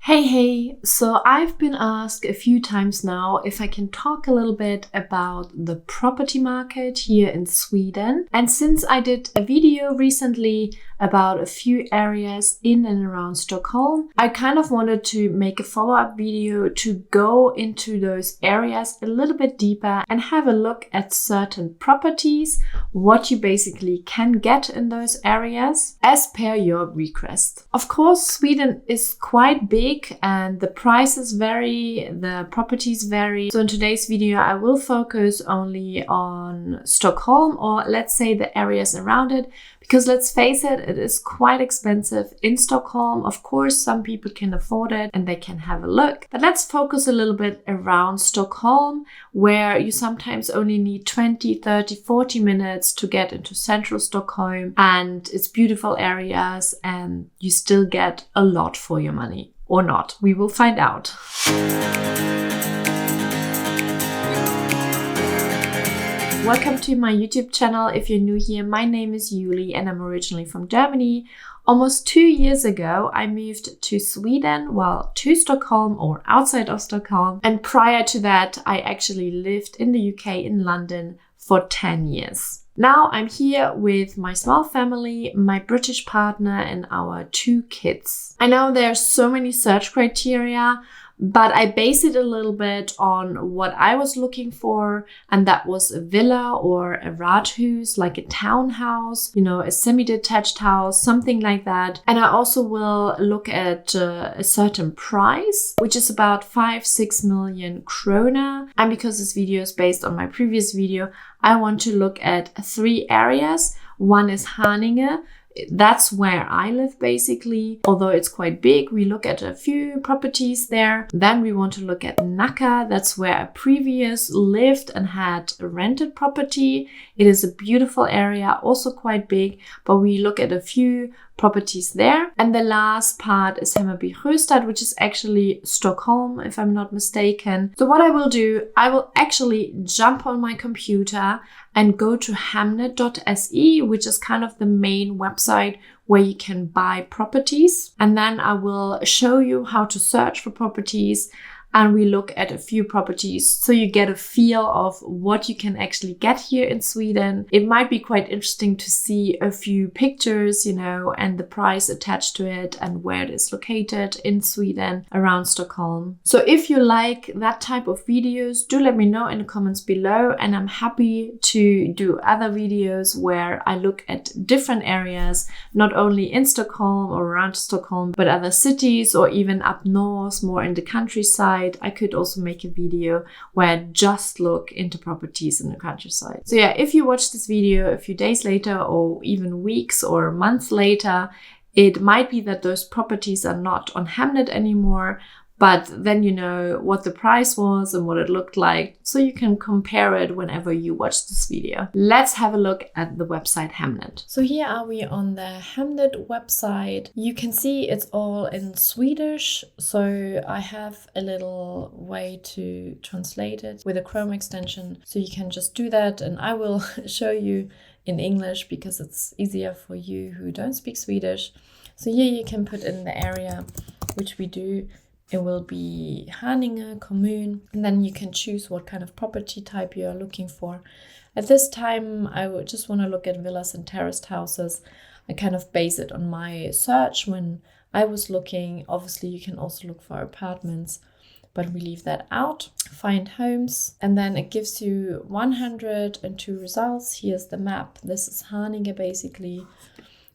Hey, so I've been asked a few times now if I can talk a little bit about the property market here in Sweden. And since I did a video recently about a few areas in and around Stockholm, I kind of wanted to make a follow-up video to go into those areas a little bit deeper and have a look at certain properties, what you basically can get in those areas as per your request. Of course, Sweden is quite big and the prices vary, the properties vary. So in today's video, I will focus only on Stockholm, or let's say the areas around it, because let's face it, it is quite expensive in Stockholm. Of course, some people can afford it and they can have a look. But let's focus a little bit around Stockholm, where you sometimes only need 20, 30, 40 minutes to get into central Stockholm, and it's beautiful areas and you still get a lot for your money. Or not. We will find out. Welcome to my YouTube channel. If you're new here, my name is Julie and I'm originally from Germany. Almost 2 years ago, I moved to Sweden, to Stockholm or outside of Stockholm. And prior to that, I actually lived in the UK in London for 10 years. Now I'm here with my small family, my British partner, and our 2 kids. I know there are so many search criteria, but I base it a little bit on what I was looking for, and that was a villa or a Rathus, like a townhouse, a semi-detached house, something like that. And I also will look at a certain price, which is about 5-6 million krona. And because this video is based on my previous video, I want to look at 3 areas. One is Haninge. That's where I live basically. Although it's quite big, we look at a few properties there. Then we want to look at Nacka. That's where I previously lived and had a rented property. It is a beautiful area, also quite big, but we look at a few properties there. And the last part is Hammarby Sjöstad, which is actually Stockholm, if I'm not mistaken. So what I will do, I will actually jump on my computer and go to Hemnet.se, which is kind of the main website where you can buy properties. And then I will show you how to search for properties. And we look at a few properties so you get a feel of what you can actually get here in Sweden. It might be quite interesting to see a few pictures, and the price attached to it and where it is located in Sweden around Stockholm. So if you like that type of videos, do let me know in the comments below, and I'm happy to do other videos where I look at different areas, not only in Stockholm or around Stockholm, but other cities or even up north, more in the countryside. I could also make a video where I just look into properties in the countryside. So yeah, if you watch this video a few days later or even weeks or months later, it might be that those properties are not on Hemnet anymore, but then you know what the price was and what it looked like, so you can compare it whenever you watch this video. Let's have a look at the website Hemnet. So here are we on the Hemnet website. You can see it's all in Swedish, so I have a little way to translate it with a Chrome extension, so you can just do that, and I will show you in English because it's easier for you who don't speak Swedish. So here you can put in the area, which we do. It will be Haninge, Kommun, and then you can choose what kind of property type you are looking for. At this time, I would just want to look at villas and terraced houses. I kind of base it on my search when I was looking. Obviously, you can also look for apartments, but we leave that out. Find homes, and then it gives you 102 results. Here's the map. This is Haninge basically.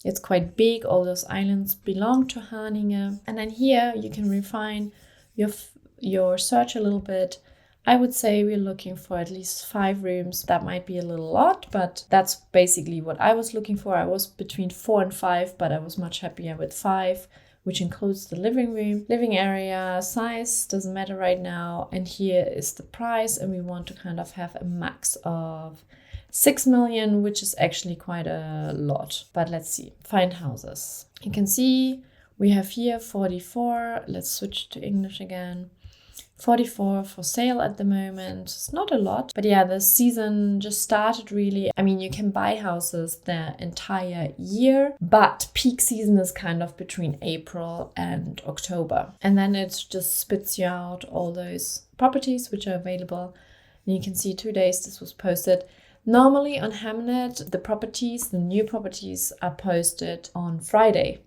It's quite big. All those islands belong to Haninge. And then here you can refine your search a little bit. I would say we're looking for at least 5 rooms. That might be a little lot, but that's basically what I was looking for. I was between 4 and 5, but I was much happier with 5, which includes the living room. Living area, size, doesn't matter right now. And here is the price, and we want to kind of have a max of 6 million, which is actually quite a lot. But let's see. Find houses. You can see we have here 44. Let's switch to English again. 44 for sale at the moment. It's not a lot, but yeah, the season just started really. I mean, you can buy houses the entire year, but peak season is kind of between April and October. And then it just spits you out all those properties which are available. And you can see 2 days this was posted. Normally on Hemnet, the new properties are posted on Friday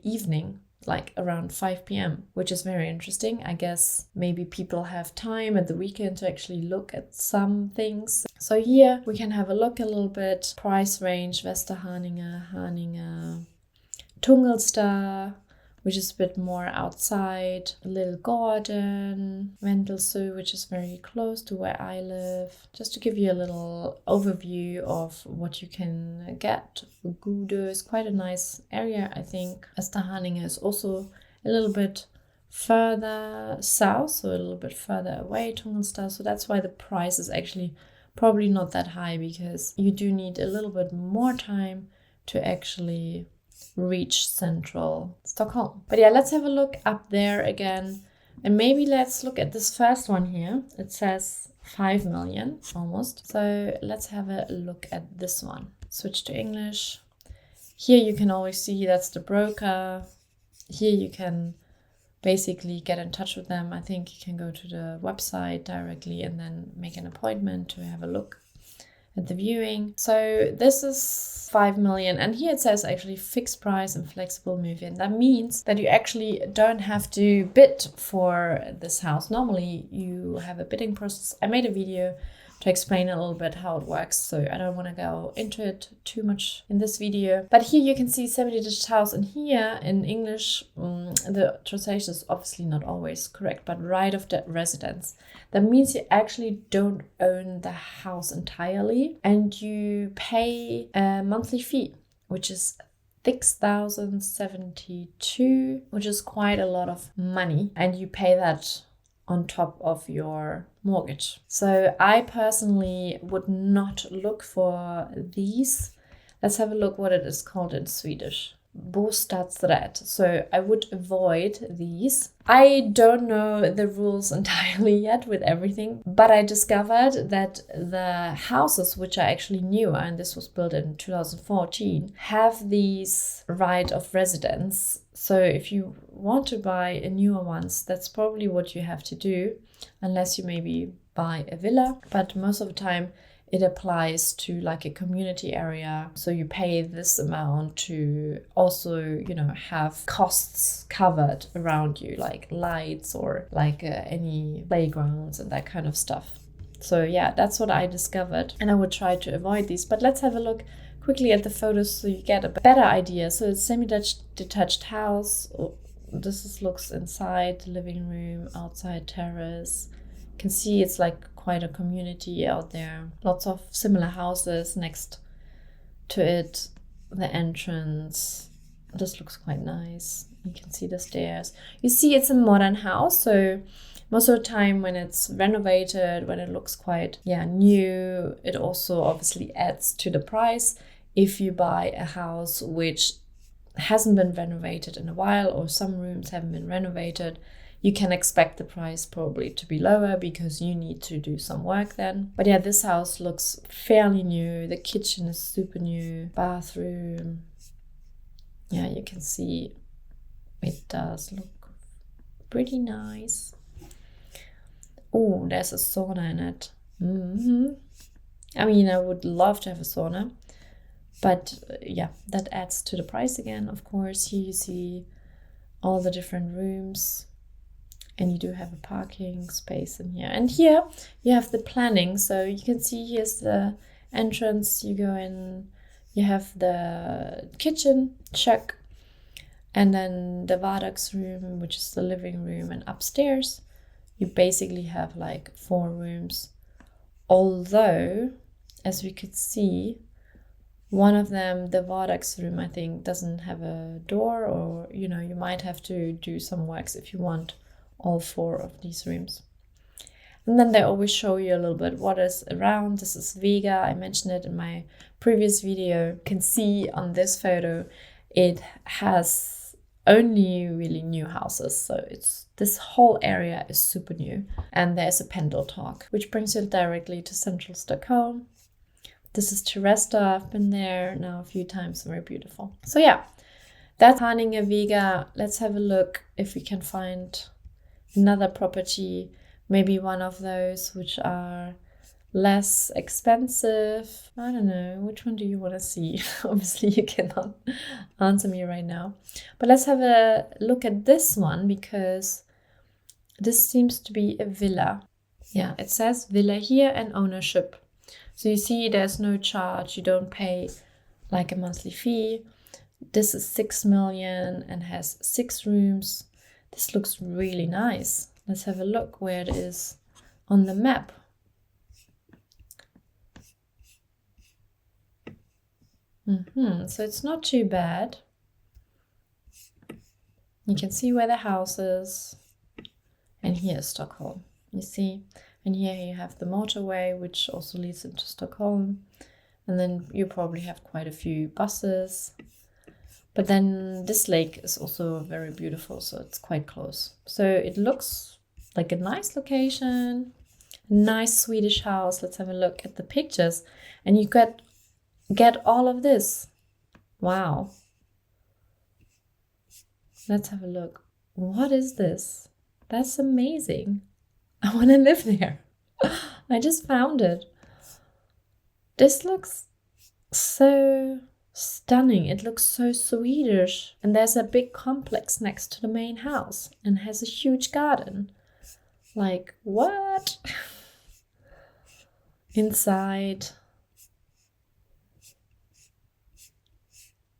evening, like around 5 p.m., which is very interesting. I guess maybe people have time at the weekend to actually look at some things. So here we can have a look a little bit. Price range, Westerhaninge, Haninge, Tungelsta, which is a bit more outside, a little garden, Vendelsö, which is very close to where I live. Just to give you a little overview of what you can get. Gude is quite a nice area, I think. Westerhaninge is also a little bit further south, so a little bit further away, Tungelsta. So that's why the price is actually probably not that high, because you do need a little bit more time to actually reach central Stockholm. But yeah, let's have a look up there again. And maybe let's look at this first one here. It says 5 million almost. So let's have a look at this one. Switch to English. Here you can always see that's the broker. Here you can basically get in touch with them. I think you can go to the website directly and then make an appointment to have a look at the viewing. So this is 5 million, and here it says actually fixed price and flexible move-in. That means that you actually don't have to bid for this house. Normally you have a bidding process. I made a video to explain a little bit how it works, so I don't want to go into it too much in this video. But here you can see semi-detached house, and here in English the translation is obviously not always correct, but right of the residence. That means you actually don't own the house entirely, and you pay a monthly fee, which is 6,072, which is quite a lot of money, and you pay that on top of your mortgage. So I personally would not look for these. Let's have a look what it is called in Swedish. Bostadsrätt. So I would avoid these. I don't know the rules entirely yet with everything, but I discovered that the houses which are actually newer, and this was built in 2014, have these right of residence. So if you want to buy a newer ones, that's probably what you have to do, unless you maybe buy a villa. But most of the time it applies to like a community area. So you pay this amount to also, you know, have costs covered around you, like lights or like any playgrounds and that kind of stuff. So yeah, that's what I discovered, and I would try to avoid these. But let's have a look quickly at the photos so you get a better idea. So it's semi-detached house. This looks inside, living room, outside terrace. You can see it's like quite a community out there. Lots of similar houses next to it. The entrance. This looks quite nice. You can see the stairs. You see it's a modern house, so most of the time when it's renovated, when it looks quite new, it also obviously adds to the price. If you buy a house which hasn't been renovated in a while, or some rooms haven't been renovated, you can expect the price probably to be lower because you need to do some work then. But yeah, this house looks fairly new. The kitchen is super new. Bathroom. Yeah, you can see it does look pretty nice. Oh, there's a sauna in it. I mean, I would love to have a sauna. But yeah, that adds to the price again, of course. Here you see all the different rooms, and you do have a parking space in here. And here you have the planning. So you can see here's the entrance. You go in, you have the kitchen, kök, and then the vardagsrum, which is the living room, and upstairs you basically have like 4 rooms. Although, as we could see, one of them, the vardagsrum, I think, doesn't have a door, or, you know, you might have to do some works if you want all 4 of these rooms. And then they always show you a little bit what is around. This is Vega. I mentioned it in my previous video. You can see on this photo, it has only really new houses. So this whole area is super new. And there's a pendle talk, which brings you directly to central Stockholm. This is Teresta. I've been there now a few times. Very beautiful. So yeah, that's Haninge Vega. Let's have a look if we can find another property, maybe one of those which are less expensive. I don't know, which one do you want to see? Obviously you cannot answer me right now, but let's have a look at this one, because this seems to be a villa. Yeah, it says villa here and ownership. So you see there's no charge, you don't pay like a monthly fee. This is 6 million and has 6 rooms. This looks really nice. Let's have a look where it is on the map. So it's not too bad. You can see where the house is. And here is Stockholm, you see. And here you have the motorway, which also leads into Stockholm. And then you probably have quite a few buses. But then this lake is also very beautiful, so it's quite close. So it looks like a nice location, a nice Swedish house. Let's have a look at the pictures. And you get all of this. Wow. Let's have a look. What is this? That's amazing. I want to live there. I just found it. This looks so stunning. It looks so Swedish. And there's a big complex next to the main house and has a huge garden. Like, what? Inside.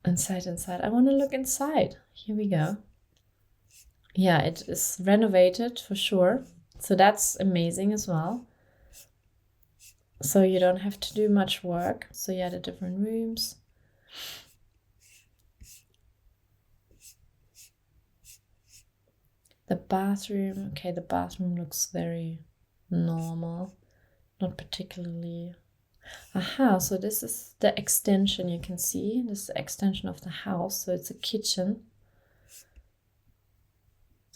Inside. I want to look inside. Here we go. Yeah, it is renovated for sure. So that's amazing as well. So you don't have to do much work. So yeah, the different rooms. The bathroom. Okay, the bathroom looks very normal. Not particularly. Aha, so this is the extension you can see. This is the extension of the house. So it's a kitchen.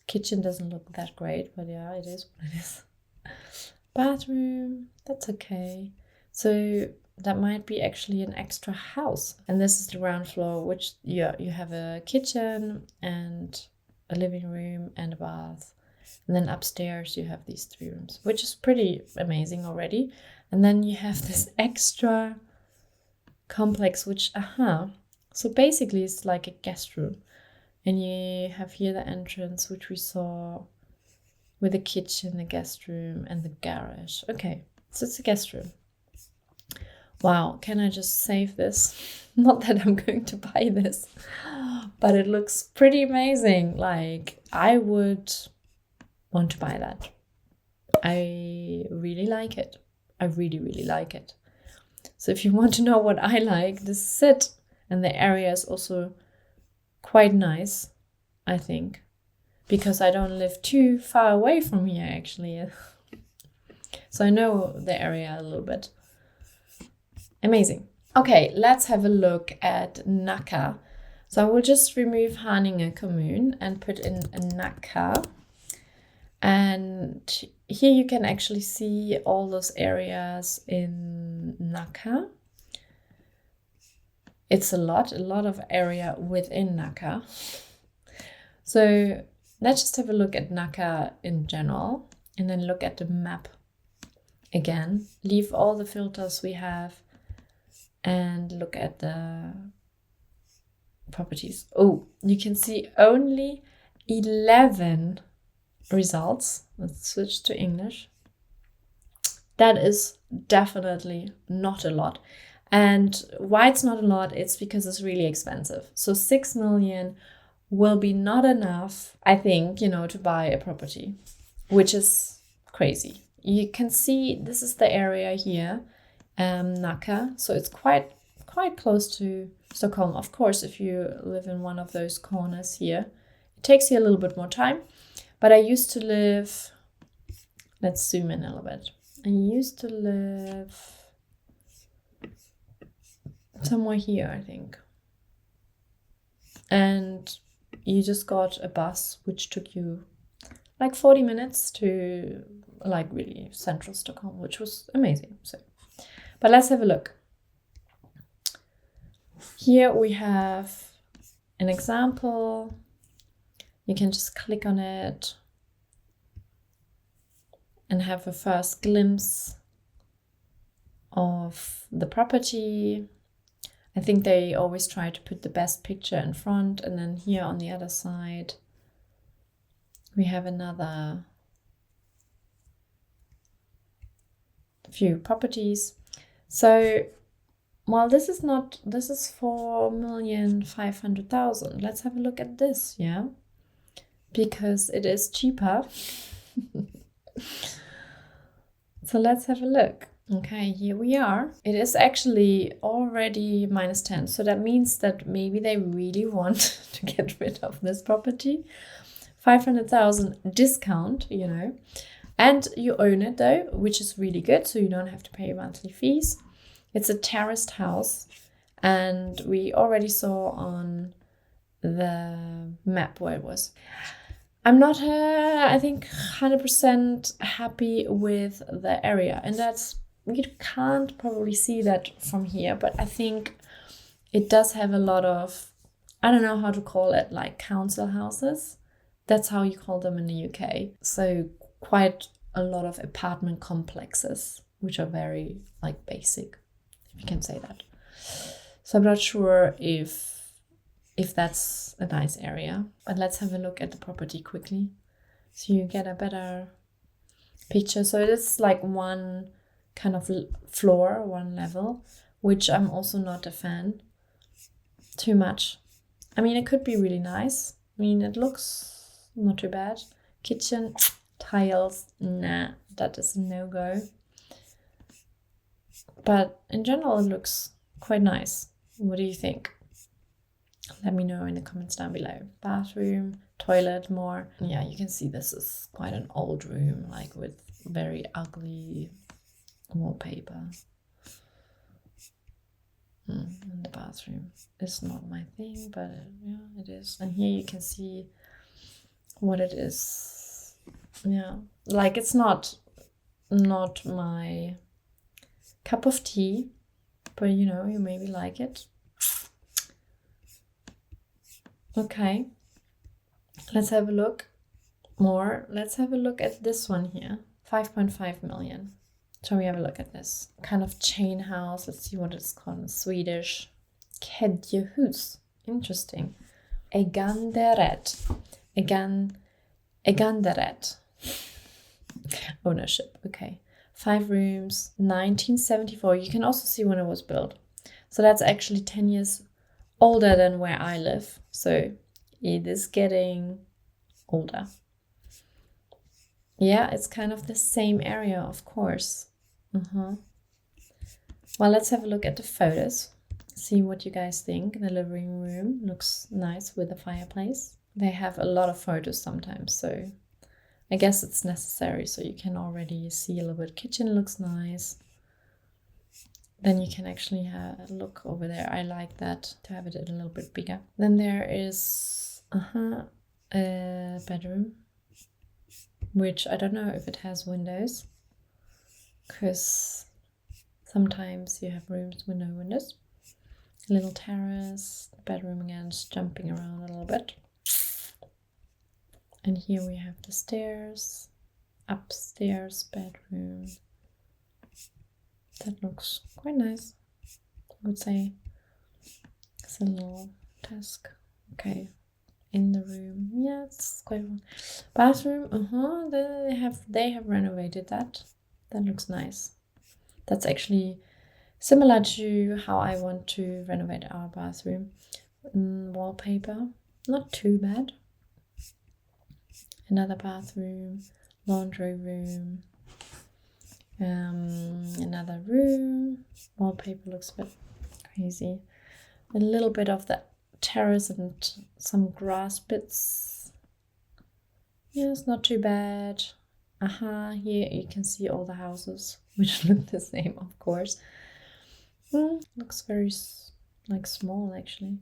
Kitchen doesn't look that great, but yeah, it is what it is. Bathroom, that's okay. So that might be actually an extra house. And this is the ground floor, which you have a kitchen and a living room and a bath. And then upstairs you have these 3 rooms, which is pretty amazing already. And then you have this extra complex, which, so basically it's like a guest room. And you have here the entrance, which we saw with the kitchen, the guest room, and the garage. Okay, so it's a guest room. Wow, can I just save this? Not that I'm going to buy this, but it looks pretty amazing. Like, I would want to buy that. I really like it. I really, really like it. So if you want to know what I like, this is it. And the area is also quite nice, I think, because I don't live too far away from here actually. So I know the area a little bit. Amazing. Okay, let's have a look at Nacka. So I will just remove Haninge Commune and put in Nacka. And here you can actually see all those areas in Nacka. It's a lot of area within Nacka. So let's just have a look at Nacka in general and then look at the map again. Leave all the filters we have and look at the properties. Oh, you can see only 11 results. Let's switch to English. That is definitely not a lot. And why it's not a lot, it's because it's really expensive. So 6 million will be not enough, I think, to buy a property, which is crazy. You can see this is the area here, Nacka. So it's quite close to Stockholm. Of course, if you live in one of those corners here, it takes you a little bit more time. But I used to live, let's zoom in a little bit. I used to live somewhere here, I think. And you just got a bus which took you like 40 minutes to like really central Stockholm, which was amazing. So, but let's have a look. Here we have an example. You can just click on it and have a first glimpse of the property. I think they always try to put the best picture in front, and then here on the other side we have another few properties. So well, this is 4,500,000. Let's have a look at this, yeah, because it is cheaper. So let's have a look. Okay, here we are. It is actually already -10. So that means that maybe they really want to get rid of this property. 500,000 discount, you know. And you own it though, which is really good. So you don't have to pay monthly fees. It's a terraced house. And we already saw on the map where it was. I'm not, I think, 100% happy with the area. And that's, you can't probably see that from here, but I think it does have a lot of, I don't know how to call it, like council houses. That's how you call them in the UK. So quite a lot of apartment complexes, which are very like basic, if you can say that. So I'm not sure if that's a nice area, but let's have a look at the property quickly so you get a better picture. So it is like one kind of floor, one level, which I'm also not a fan too much. I mean, it could be really nice. I mean, it looks not too bad. Kitchen, tiles, nah, that is a no-go. But in general, it looks quite nice. What do you think? Let me know in the comments down below. Bathroom, toilet, more. Yeah, you can see this is quite an old room, like with very ugly wallpaper. And the bathroom is not my thing, but yeah, it is. And here you can see what it is. Yeah, like it's not my cup of tea, but you know, you maybe like it. Okay, let's have a look more. Let's have a look at this one here. 5.5 million. So we have a look at this kind of chain house. Let's see what it's called in Swedish. Kedjehus. Interesting. Eganderett. Eganderett. Ownership. Okay. 5 rooms. 1974. You can also see when it was built. So that's actually 10 years older than where I live. So it is getting older. Yeah, it's kind of the same area, of course. Well, let's have a look at the photos. See what you guys think. The living room looks nice with the fireplace. They have a lot of photos sometimes, so I guess it's necessary. So you can already see a little bit. Kitchen looks nice. Then you can actually have a look over there. I like that, to have it a little bit bigger. Then there is a bedroom, which I don't know if it has windows, because sometimes you have rooms with no windows. A little terrace, the bedroom again is jumping around a little bit. And here we have the stairs, upstairs bedroom. That looks quite nice, I would say. It's a little desk. Okay, in the room, yeah, it's quite fun. Bathroom, they have renovated that. That looks nice. That's actually similar to how I want to renovate our bathroom. Wallpaper, not too bad. Another bathroom, laundry room. Another room. Wallpaper looks a bit crazy. A little bit of the terrace and some grass bits. Yeah, it's not too bad. Here you can see all the houses, which look the same, of course. Looks very like small, actually.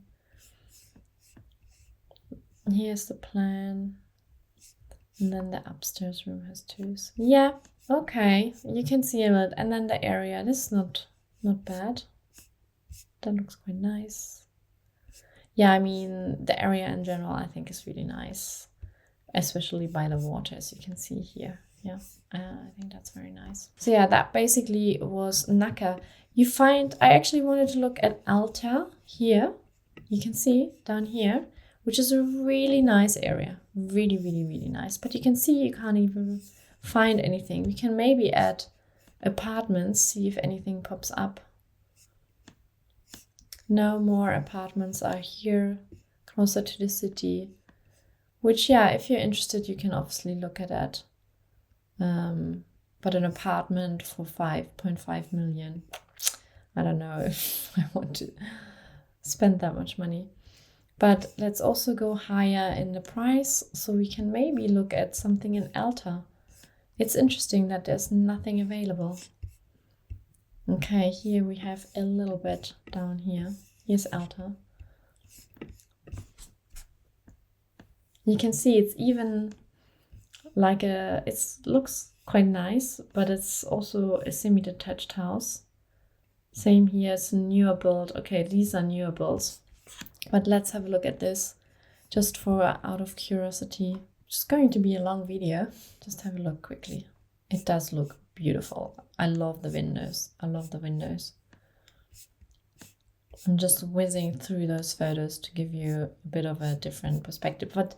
Here's the plan. And then the upstairs room has 2. Yeah, okay. You can see it. And then the area. This is not bad. That looks quite nice. Yeah, I mean, the area in general, I think is really nice. Especially by the water, as you can see here. Yeah, I think that's very nice. So yeah, that basically was Nacka. I actually wanted to look at Alta here. You can see down here, which is a really nice area. Really, really, really nice. But you can see you can't even find anything. We can maybe add apartments, see if anything pops up. No more apartments are here, closer to the city. Which, yeah, if you're interested, you can obviously look at that. But an apartment for 5.5 million, I don't know if I want to spend that much money. But let's also go higher in the price, so we can maybe look at something in Alta. It's interesting that there's nothing available. Okay, here we have a little bit down here. Here's Alta. You can see it's even like it looks quite nice, but it's also a semi-detached house. Same here, it's a newer build. Okay, these are newer builds. But let's have a look at this, just for out of curiosity. It's going to be a long video. Just have a look quickly. It does look beautiful. I love the windows. I love the windows. I'm just whizzing through those photos to give you a bit of a different perspective. But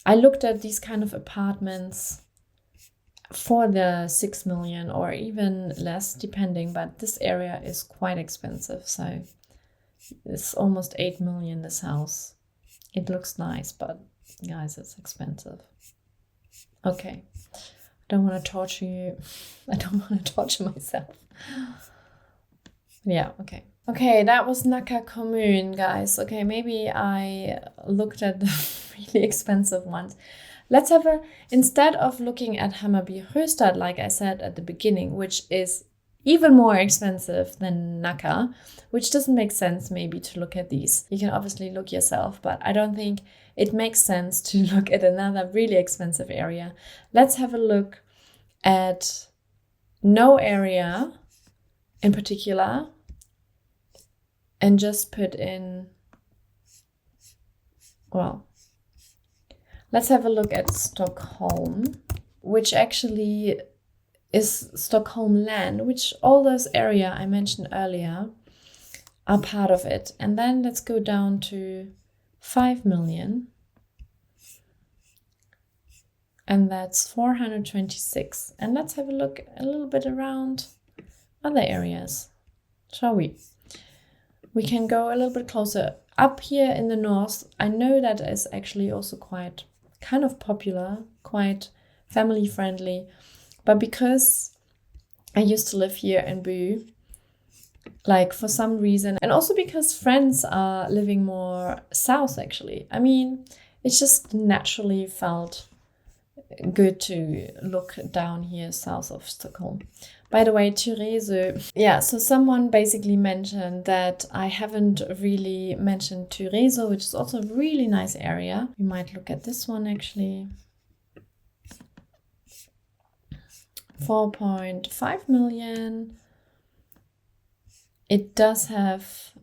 I looked at these kind of apartments for the 6 million or even less, depending. But this area is quite expensive. So it's almost 8 million, this house. It looks nice, but guys, it's expensive. Okay. I don't want to torture you. I don't want to torture myself. Yeah, okay. Okay, that was Nacka Commune, guys. Okay, maybe I looked at the really expensive ones. Let's have instead of looking at Hammarby Sjöstad, like I said at the beginning, which is even more expensive than Nacka, which doesn't make sense maybe to look at these. You can obviously look yourself, but I don't think it makes sense to look at another really expensive area. Let's have a look at no area in particular and just put in, well, let's have a look at Stockholm, which actually is Stockholm land, which all those area I mentioned earlier are part of it. And then let's go down to 5 million. And that's 426. And let's have a look a little bit around other areas, shall we? We can go a little bit closer. Up here in the north, I know that is actually also quite kind of popular, quite family friendly. But because I used to live here in Boo, like for some reason, and also because friends are living more south actually. I mean, it just naturally felt good to look down here south of Stockholm. By the way, Therese, yeah, so someone basically mentioned that I haven't really mentioned Therese, which is also a really nice area. We might look at this one actually. 4.5 million. It does have,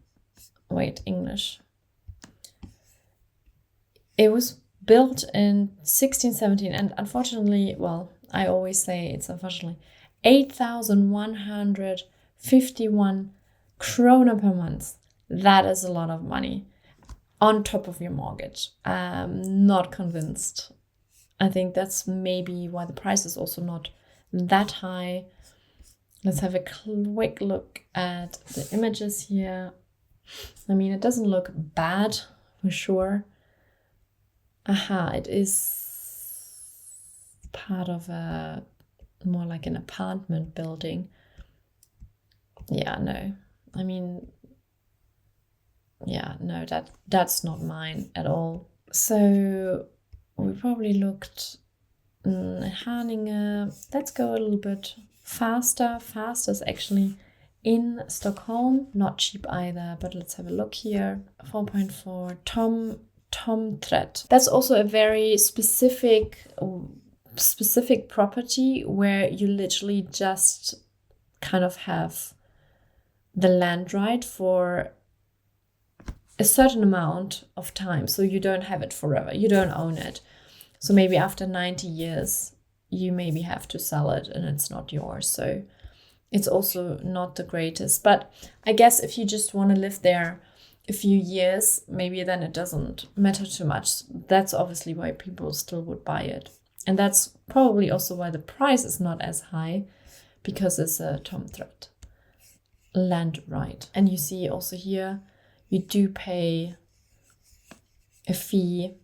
wait, English. It was built in 1617 and unfortunately, well, I always say it's unfortunately, 8,151 krona per month. That is a lot of money on top of your mortgage. I'm not convinced. I think that's maybe why the price is also not that high. Let's have a quick look at the images here. I mean, it doesn't look bad for sure. Aha, it is part of a more like an apartment building. Yeah, no. I mean, yeah, no, that's not mine at all. So we probably looked Haninge. Let's go a little bit faster. Fast is actually in Stockholm. Not cheap either, but let's have a look here. 4.4. tomträtt. That's also a very specific property where you literally just kind of have the land right for a certain amount of time. So you don't have it forever. You don't own it. So maybe after 90 years, you maybe have to sell it and it's not yours. So it's also not the greatest. But I guess if you just want to live there a few years, maybe then it doesn't matter too much. That's obviously why people still would buy it. And that's probably also why the price is not as high, because it's a tomträtt, land right. And you see also here, you do pay a fee,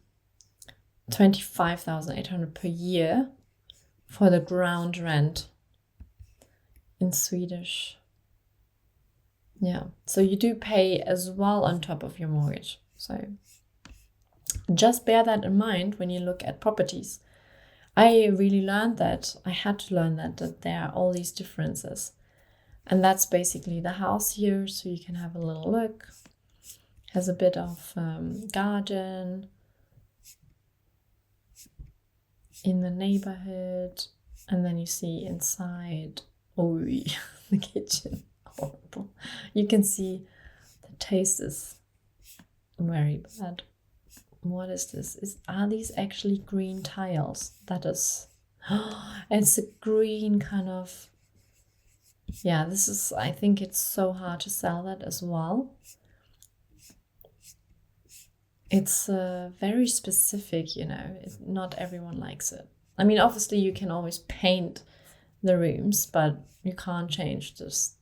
25,800 per year for the ground rent in Swedish. Yeah, so you do pay as well on top of your mortgage. So just bear that in mind when you look at properties. I really learned that, I had to learn that there are all these differences. And that's basically the house here, so you can have a little look. Has a bit of garden in the neighborhood. And then you see inside, the kitchen. Horrible. You can see the taste is very bad. What is this? Are these actually green tiles? That is, it's a green kind of, yeah, this is, I think it's so hard to sell that as well. It's very specific, not everyone likes it. I mean, obviously you can always paint the rooms, but you can't change this.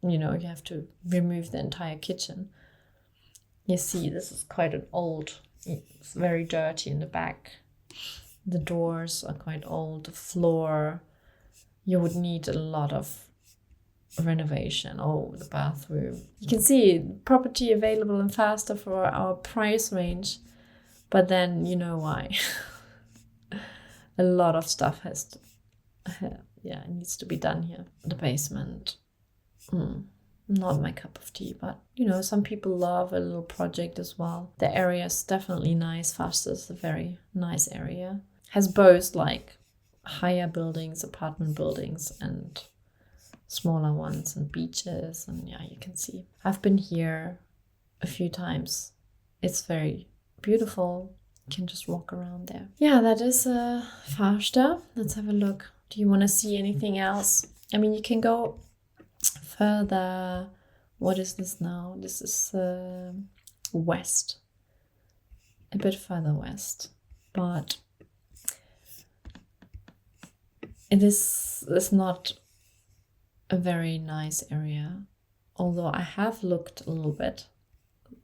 You have to remove the entire kitchen. You see, this is quite an old, it's very dirty in the back. The doors are quite old, the floor, you would need a lot of renovation. The bathroom. You can see property available and faster for our price range, but then you know why. A lot of stuff it needs to be done here. The basement. Not my cup of tea, but some people love a little project as well. The area is definitely nice. Farsta is a very nice area. Has both like higher buildings, apartment buildings, and smaller ones and beaches. And yeah, you can see. I've been here a few times. It's very beautiful. You can just walk around there. Yeah, that is Farsta. Let's have a look. Do you want to see anything else? I mean, you can go further. What is this now? This is west, a bit further west, but this is not a very nice area, although I have looked a little bit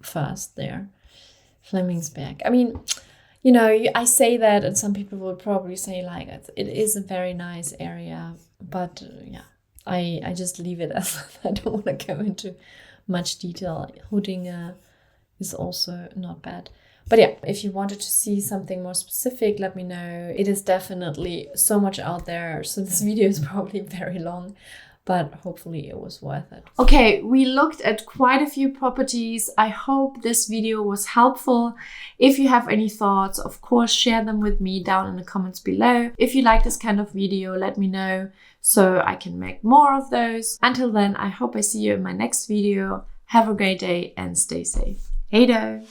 first there. Flemingsberg. I mean, I say that and some people would probably say like it is a very nice area, but I just leave it as I don't want to go into much detail. Huddinge is also not bad. But yeah, if you wanted to see something more specific, let me know. It is definitely so much out there. So this video is probably very long, but hopefully it was worth it. Okay, we looked at quite a few properties. I hope this video was helpful. If you have any thoughts, of course, share them with me down in the comments below. If you like this kind of video, let me know so I can make more of those. Until then, I hope I see you in my next video. Have a great day and stay safe. Hey do!